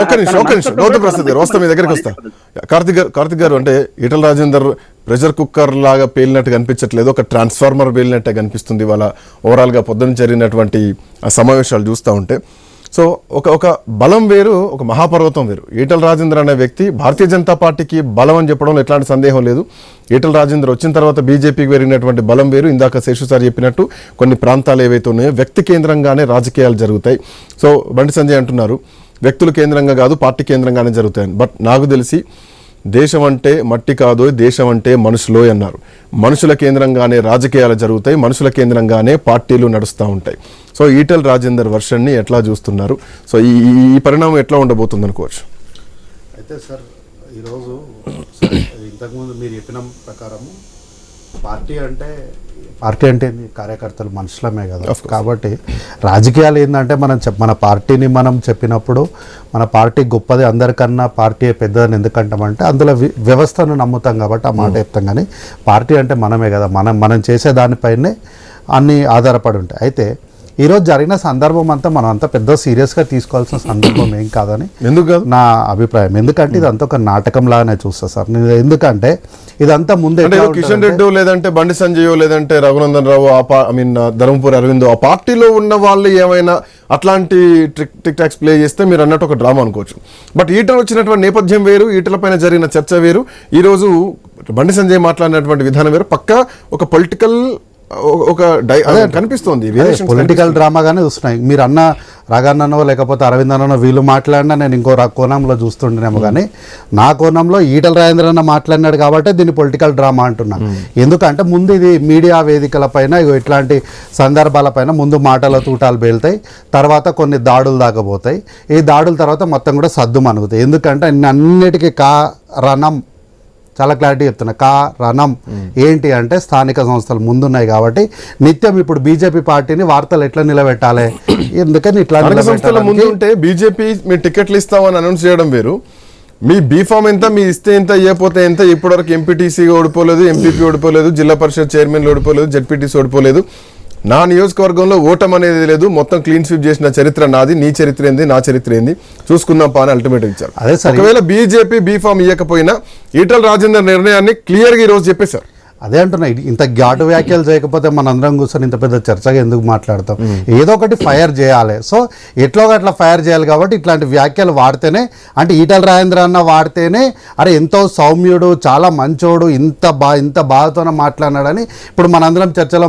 ఒక్క నిమిషం గౌతమ్ ప్రసాద్ గారు వస్తా, మీ దగ్గరికి వస్తా. కార్తిక్ గారు అంటే ఈటల రాజేందర్ ప్రెషర్ కుక్కర్ లాగా పేలినట్టు కనిపించట్లేదు, ఒక ట్రాన్స్ఫార్మర్ పేలినట్టే కనిపిస్తుంది వాళ్ళ ఓవరాల్ గా పొద్దున జరిగినటువంటి సమావేశాలు చూస్తూ ఉంటే. సో ఒక బలం వేరు, ఒక మహాపర్వతం వేరు. ఈటల రాజేందర్ అనే వ్యక్తి భారతీయ జనతా పార్టీకి బలం అని చెప్పడంలో ఎట్లాంటి సందేహం లేదు. ఈటల రాజేందర్ వచ్చిన తర్వాత బీజేపీకి పెరిగినటువంటి బలం వేరు. ఇందాక శేషు సార్ చెప్పినట్టు కొన్ని ప్రాంతాలు ఏవైతే ఉన్నాయో వ్యక్తి కేంద్రంగానే రాజకీయాలు జరుగుతాయి. సో బండి సంజయ్ అంటున్నారు వ్యక్తుల కేంద్రంగా కాదు పార్టీ కేంద్రంగానే జరుగుతాయని. బట్ నాకు తెలిసి దేశం అంటే మట్టి కాదు, దేశం అంటే మనుషులో అన్నారు. మనుషుల కేంద్రంగానే రాజకీయాలు జరుగుతాయి, మనుషుల కేంద్రంగానే పార్టీలు నడుస్తూ ఉంటాయి. సో ఈటల రాజేందర్ వర్షన్ని ఎట్లా చూస్తున్నారు? సో ఈ పరిణామం ఎట్లా ఉండబోతుంది అనుకోవచ్చు? అయితే సార్ ఈరోజు ఇంతకుముందు మీరు చెప్పిన ప్రకారము పార్టీ అంటే కార్యకర్తలు మనుషులమే కదా. కాబట్టి రాజకీయాలు ఏంటంటే మన పార్టీని మనం చెప్పినప్పుడు మన పార్టీ గొప్పది, అందరికన్నా పార్టీ పెద్దదని ఎందుకంటామంటే అందులో వ్యవస్థను నమ్ముతాం కాబట్టి ఆ మాట చెప్తాం. కానీ పార్టీ అంటే మనమే కదా, మనం చేసే దానిపైనే అన్నీ ఆధారపడి ఉంటాయి. అయితే ఈరోజు జరిగిన సందర్భం అంతా మనం అంతా పెద్ద సీరియస్గా తీసుకోవాల్సిన సందర్భం ఏం కాదని నా అభిప్రాయం. ఎందుకంటే ఇదంతా ఒక నాటకం లాగానే చూస్తా సార్. ఎందుకంటే ఇదంతా ముందే కిషన్ రెడ్డి లేదంటే బండి సంజయ్ లేదంటే రఘునందన్ రావు ధర్మపురి అరవింద్ ఆ పార్టీలో ఉన్న వాళ్ళు ఏమైనా అట్లాంటి టిక్ టాక్స్ ప్లే చేస్తే మీరు అన్నట్టు ఒక డ్రామా అనుకోవచ్చు. బట్ ఈటల వచ్చినటువంటి నేపథ్యం వేరు, ఈటల పైన జరిగిన చర్చ వేరు, ఈరోజు బండి సంజయ్ మాట్లాడినటువంటి విధానం వేరు. పక్కా ఒక పొలిటికల్ కనిపిస్తుంది, పొలిటికల్ డ్రామాగానే చూస్తున్నాయి. మీరు అన్న రఘన్ననో లేకపోతే అరవింద్ అన్నో వీళ్ళు మాట్లాడినా నేను ఇంకో కోణంలో చూస్తుండేనేమో, కానీ నా కోణంలో ఈటల రాజేందర్ అన్న మాట్లాడినాడు కాబట్టి దీన్ని పొలిటికల్ డ్రామా అంటున్నా. ఎందుకంటే ముందు ఇది మీడియా వేదికల పైన ఇట్లాంటి సందర్భాలపైన ముందు మాటల తూటాలు పేలుతాయి, తర్వాత కొన్ని దాడులు దాకపోతాయి. ఈ దాడుల తర్వాత మొత్తం కూడా సద్దు మనుగుతాయి. ఎందుకంటే అన్నిటికీ కారణం చాలా క్లారిటీ చెప్తున్నా, కారణం ఏంటి అంటే స్థానిక సంస్థలు ముందున్నాయి కాబట్టి నిత్యం ఇప్పుడు బీజేపీ పార్టీని వార్తలు ఎట్లా నిలబెట్టాలి, ఎందుకని ఇట్లా సంస్థల ముందు ఉంటే బీజేపీ మీ టికెట్లు ఇస్తామని అనౌన్స్ చేయడం వేరు, మీ బీఫామ్ ఎంత, మీ ఇస్తే ఎంత, ఇవ్వకపోతే ఎంత. ఇప్పటివరకు ఎంపీటీసీ ఓడిపోలేదు, ఎంపీపీ ఓడిపోలేదు, జిల్లా పరిషత్ చైర్మన్ ఓడిపోలేదు, జెడ్పీటీసీ ఓడిపోలేదు. నా నియోజకవర్గంలో ఓటం అనేది లేదు, మొత్తం క్లీన్ స్వీప్ చేసిన చరిత్ర నాది, నీ చరిత్ర ఏంది, నా చరిత్ర ఏంది చూసుకుందాం పా అని అల్టిమేటివ్ ఇచ్చారు. ఒకవేళ బీజేపీ బీఫామ్ ఇవ్వకపోయినా ఈటల రాజేందర్ నిర్ణయాన్ని క్లియర్గా ఈరోజు చెప్పేశారు. అదే అంటున్నా, ఇంత ఘాటు వ్యాఖ్యలు చేయకపోతే మన అందరం కూర్చొని ఇంత పెద్ద చర్చగా ఎందుకు మాట్లాడతాం? ఏదో ఒకటి ఫైర్ చేయాలి. సో ఎట్లో అట్లా ఫైర్ చేయాలి కాబట్టి ఇట్లాంటి వ్యాఖ్యలు వాడితేనే, అంటే ఈటల రాజేంద్ర అన్న వాడితేనే అరే ఎంతో సౌమ్యుడు, చాలా మంచోడు, ఇంత బాధతోనే మాట్లాడినాడని ఇప్పుడు మనందరం చర్చలో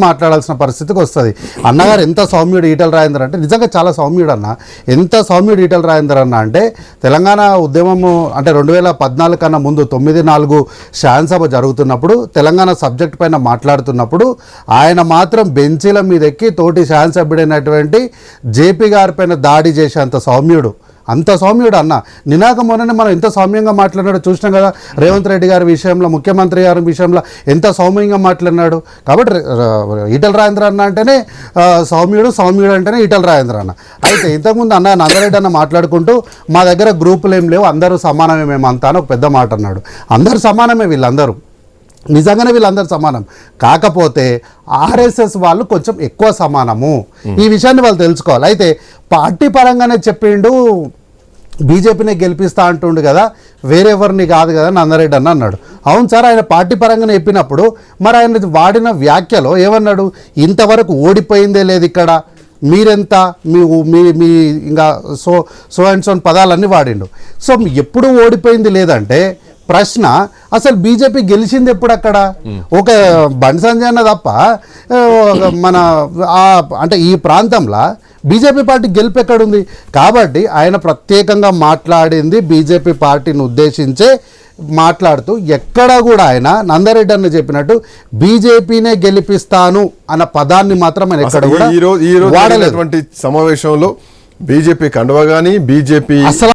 మాట్లాడాల్సిన పరిస్థితికి వస్తుంది. అన్నగారు ఎంత సౌమ్యుడు ఈటల రాజేంద్ర అంటే నిజంగా చాలా సౌమ్యుడు అన్న. ఎంత సౌమ్యుడు ఈటల రాజేంద్ర అన్న అంటే తెలంగాణ ఉద్యమము అంటే 2014 కన్నా ముందు 9/4 శాసనసభ జరుగుతున్నప్పుడు తెలంగాణ సబ్జెక్ట్ పైన మాట్లాడుతున్నప్పుడు ఆయన మాత్రం బెంచీల మీద ఎక్కి తోటి శాసనసభ్యుడైనటువంటి జేపీ గారి పైన దాడి చేసే అంత సౌమ్యుడు అన్న. మొన్ననే మనం ఎంత సౌమ్యంగా మాట్లాడినాడో చూసినాం కదా. రేవంత్ రెడ్డి గారి విషయంలో, ముఖ్యమంత్రి గారి విషయంలో ఎంత సౌమ్యంగా మాట్లాడినాడు. కాబట్టి ఈటల రాజేంద్ర అన్న అంటేనే సౌమ్యుడు అంటేనే ఈటల రాజేంద్ర అన్న. అయితే ఇంతకుముందు నందరెడ్డి అన్న మాట్లాడుకుంటూ మా దగ్గర గ్రూపులు ఏం లేవు, అందరూ సమానమే మేమంతా అని ఒక పెద్ద మాట అన్నాడు. అందరూ సమానమే, వీళ్ళందరూ నిజంగానే వీళ్ళందరూ సమానం. కాకపోతే ఆర్ఎస్ఎస్ వాళ్ళు కొంచెం ఎక్కువ సమానము, ఈ విషయాన్ని వాళ్ళు తెలుసుకోవాలి. అయితే పార్టీ పరంగానే చెప్పిండు బీజేపీని గెలిపిస్తా అంటుండు కదా, వేరెవరిని కాదు కదా నందరెడ్డి అన్న అన్నాడు. అవును సార్, ఆయన పార్టీ పరంగానే చెప్పినప్పుడు మరి ఆయన వాడిన వ్యాఖ్యలో ఏమన్నాడు? ఇంతవరకు ఓడిపోయిందే లేదు ఇక్కడ, మీరెంత, మీ ఇంకా సో అండ్ సోన్ పదాలన్నీ వాడిండు. సో ఎప్పుడు ఓడిపోయింది లేదంటే ప్రశ్న, అసలు బీజేపీ గెలిచింది ఎప్పుడు అక్కడ? ఒక బండి సంజయ్ అన్న తప్ప మన అంటే ఈ ప్రాంతంలో బీజేపీ పార్టీ గెలుపు ఎక్కడుంది? కాబట్టి ఆయన ప్రత్యేకంగా మాట్లాడింది బీజేపీ పార్టీని ఉద్దేశించే మాట్లాడుతూ ఎక్కడా కూడా ఆయన నందరెడ్డి అన్న చెప్పినట్టు బీజేపీనే గెలిపిస్తాను అన్న పదాన్ని మాత్రం ఆయన ఎక్కడ కూడా వాడలేదు. సమావేశంలో బీజేపీ కండువా కానీ బీజేపీ